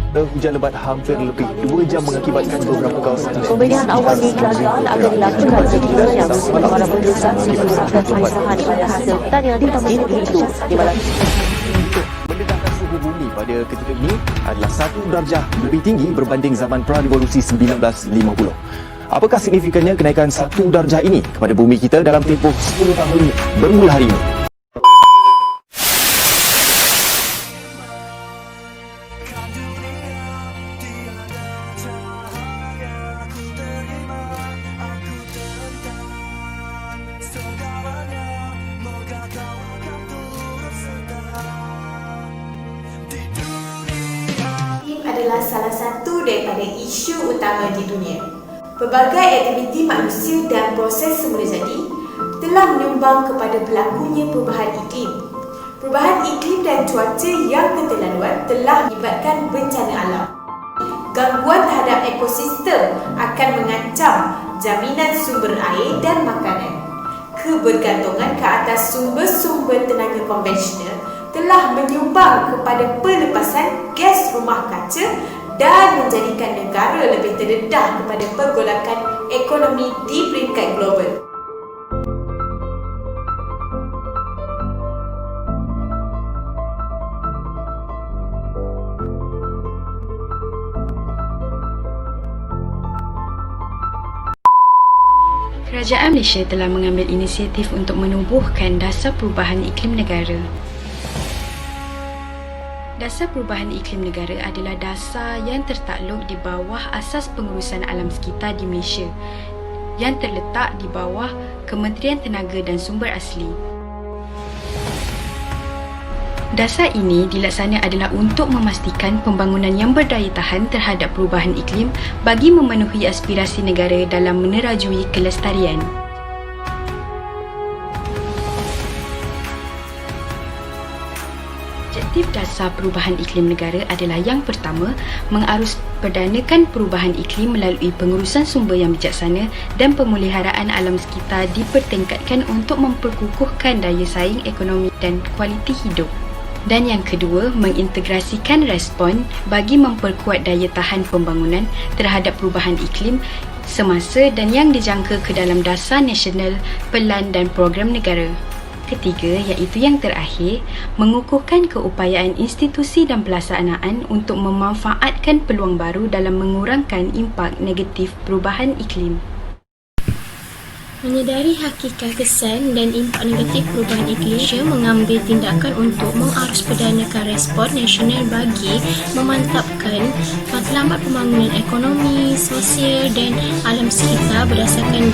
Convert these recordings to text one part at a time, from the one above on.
Hujan lebat hampir lebih 2 jam mengakibatkan beberapa kawasan Pemberian awal di kerajaan akan dilakukan setiap jam kepada para penduduk di pusatkan penguasaan pada hasil pertanian di Mesir itu di malam. untuk mendedahkan suhu bumi pada ketika ini adalah 1 darjah lebih tinggi berbanding zaman pra-revolusi 1950. Apakah signifikannya kenaikan 1 darjah ini kepada bumi kita dalam tempoh 10 tahun bermula hari ini? Adalah salah satu daripada isu utama di dunia. Pelbagai aktiviti manusia dan proses semula jadi telah menyumbang kepada berlakunya perubahan iklim. Perubahan iklim dan cuaca yang keterlaluan telah menyebabkan bencana alam. Gangguan terhadap ekosistem akan mengancam jaminan sumber air dan makanan. Kebergantungan ke atas sumber-sumber tenaga konvensional telah menyumbang kepada pelepasan gas rumah kaca dan menjadikan negara lebih terdedah kepada pergolakan ekonomi di peringkat global. Kerajaan Malaysia telah mengambil inisiatif untuk menubuhkan Dasar Perubahan Iklim Negara. Dasar Perubahan Iklim Negara adalah dasar yang tertakluk di bawah Asas Pengurusan Alam Sekitar di Malaysia yang terletak di bawah Kementerian Tenaga dan Sumber Asli. Dasar ini dilaksana adalah untuk memastikan pembangunan yang berdaya tahan terhadap perubahan iklim bagi memenuhi aspirasi negara dalam menerajui kelestarian. Objektif Dasar Perubahan Iklim Negara adalah yang pertama, mengarus-perdanakan perubahan iklim melalui pengurusan sumber yang bijaksana dan pemeliharaan alam sekitar dipertingkatkan untuk memperkukuhkan daya saing ekonomi dan kualiti hidup. Dan yang kedua, mengintegrasikan respon bagi memperkuat daya tahan pembangunan terhadap perubahan iklim semasa dan yang dijangka ke dalam Dasar Nasional, Pelan dan Program Negara. Ketiga, iaitu yang terakhir, mengukuhkan keupayaan institusi dan pelaksanaan untuk memanfaatkan peluang baru dalam mengurangkan impak negatif perubahan iklim. Menyedari hakikat kesan dan impak negatif perubahan iklim, Malaysia mengambil tindakan untuk mengarusperdanakan respon nasional bagi memantapkan matlamat pembangunan ekonomi, sosial dan alam sekitar berdasarkan 5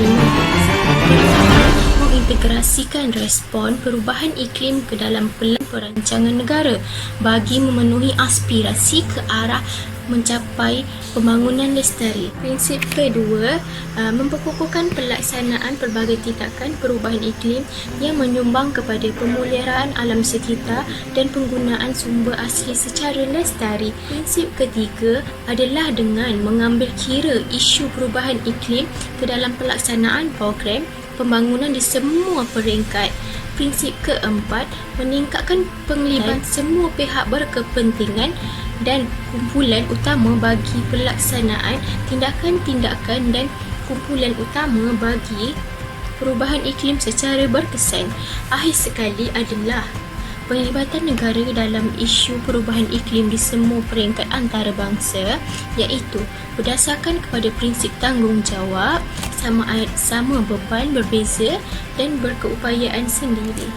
pertama, mengintegrasikan respon perubahan iklim ke dalam pelan perancangan negara bagi memenuhi aspirasi ke arah mencapai pembangunan lestari. Prinsip kedua, memperkukuhkan pelaksanaan pelbagai tindakan perubahan iklim yang menyumbang kepada pemeliharaan alam sekitar dan penggunaan sumber asli secara lestari. Prinsip ketiga adalah dengan mengambil kira isu perubahan iklim ke dalam pelaksanaan program pembangunan di semua peringkat. Prinsip keempat, meningkatkan penglibatan semua pihak berkepentingan dan kumpulan utama bagi pelaksanaan tindakan-tindakan dan kumpulan utama bagi perubahan iklim secara berkesan. Akhir sekali adalah penglibatan negara dalam isu perubahan iklim di semua peringkat antarabangsa, iaitu berdasarkan kepada prinsip tanggungjawab, sama beban berbeza dan berkeupayaan sendiri.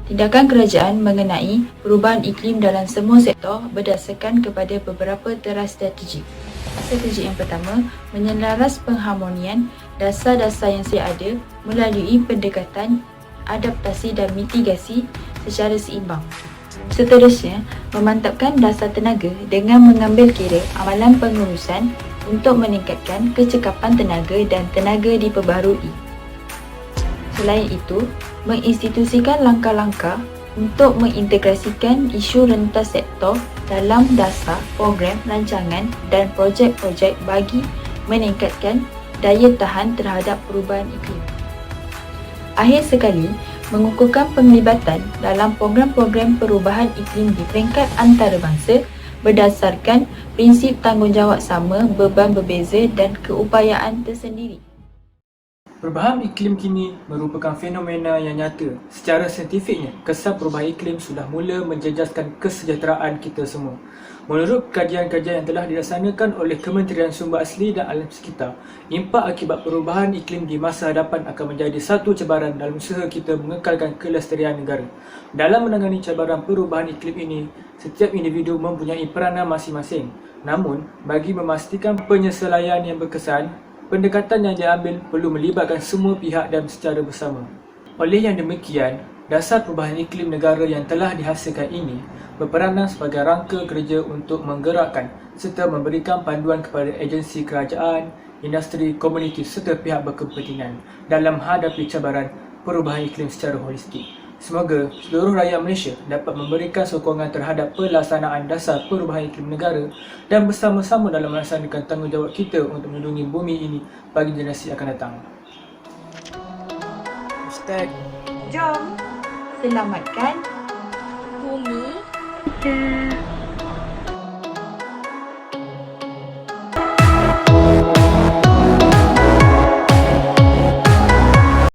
Tindakan kerajaan mengenai perubahan iklim dalam semua sektor berdasarkan kepada beberapa teras strategi. Strategi yang pertama, menyelaras pengharmonian dasar-dasar yang sedia ada melalui pendekatan adaptasi dan mitigasi secara seimbang. Seterusnya, memantapkan dasar tenaga dengan mengambil kira amalan pengurusan untuk meningkatkan kecekapan tenaga dan tenaga diperbaharui. Selain itu, menginstitusikan langkah-langkah untuk mengintegrasikan isu rentas sektor dalam dasar, program, rancangan dan projek-projek bagi meningkatkan daya tahan terhadap perubahan iklim. Akhir sekali, mengukuhkan penglibatan dalam program-program perubahan iklim di peringkat antarabangsa berdasarkan prinsip tanggungjawab sama, beban berbeza dan keupayaan tersendiri. Perubahan iklim kini merupakan fenomena yang nyata. Secara saintifiknya, kesan perubahan iklim sudah mula menjejaskan kesejahteraan kita semua. Menurut kajian-kajian yang telah dilaksanakan oleh Kementerian Sumber Asli dan Alam Sekitar, impak akibat perubahan iklim di masa hadapan akan menjadi satu cabaran dalam usaha kita mengekalkan kelestarian negara. Dalam menangani cabaran perubahan iklim ini, setiap individu mempunyai peranan masing-masing. Namun, bagi memastikan penyesuaian yang berkesan, pendekatan yang diambil perlu melibatkan semua pihak dan secara bersama. Oleh yang demikian, dasar perubahan iklim negara yang telah dihasilkan ini berperanan sebagai rangka kerja untuk menggerakkan serta memberikan panduan kepada agensi kerajaan, industri, komuniti serta pihak berkepentingan dalam hadapi cabaran perubahan iklim secara holistik. Semoga seluruh rakyat Malaysia dapat memberikan sokongan terhadap pelaksanaan dasar perubahan iklim negara dan bersama-sama dalam melaksanakan tanggungjawab kita untuk melindungi bumi ini bagi generasi akan datang. Jom selamatkan Bumi kita.